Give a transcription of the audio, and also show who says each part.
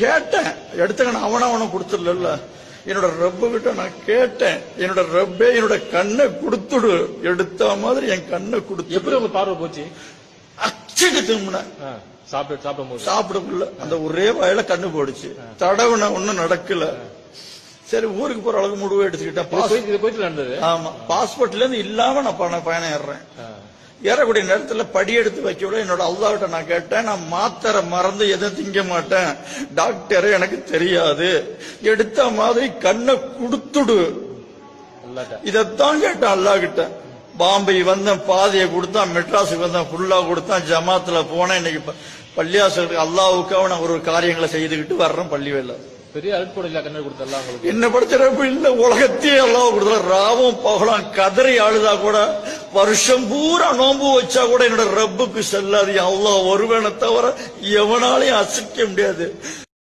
Speaker 1: கேட்டேன், எடுத்துக்க அவனை கொடுத்துடல. என்னோட ரப்பு கிட்ட நான் கேட்டேன், என்னோட ரப்பே என்னோட கண்ணை கொடுத்துடு. எடுத்த மாதிரி என் கண்ணை கொடுத்து.
Speaker 2: எப்படி உங்க பார்வை போச்சு?
Speaker 1: அச்சுட்டு திரும்பினேன். சாப்பிடக்குள்ள அந்த ஒரே வாயில கண்ணு போடுச்சு. தடவுன ஒன்னும் நடக்கல. சரி, ஊருக்கு போற அளவுக்கு முடிவு எடுத்துக்கிட்டேன். ஆமா, பாஸ்போர்ட்ல இருந்து இல்லாம நான் பயணம் ஏறேன். ஏறக்கூடிய நேரத்தில் படி எடுத்து வைக்க என்னோட அல்லாஹ்கிட்ட நான் கேட்டேன், நான் மாத்திரை மறந்து எதுவும் திங்க மாட்டேன், டாக்டரே எனக்கு தெரியாது, எடுத்த மாதிரி கண்ணை கொடுத்துடு. இதத்தான் கேட்டேன் அல்லாஹ் கிட்ட. பாம்பே வந்தேன், பாதையை கொடுத்தான். மெட்ராஸுக்கு வந்தேன், ஃபுல்லா கொடுத்தான். ஜமாத்துல போனேன். இன்னைக்கு பள்ளியாசலுக்கு அல்லாஹ்வுக்காக நான் ஒரு காரியங்களை செய்துக்கிட்டு வர்றேன். பள்ளிவேல
Speaker 2: பெரிய அழுப்போட இல்ல கண்ணு கொடுத்தா
Speaker 1: என்ன படிச்ச இல்ல, உலகத்தையே அல்லாஹ் கொடுத்தா. ராவும் பகலாம் கதறி ஆளுதா கூட, வருஷம் பூரா நோம்பு வச்சா கூட என்னோட ரப்புக்கு செல்லாது. அல்லாஹ் ஒருவனை தவிர எவனாலையும் அசைக்க முடியாது.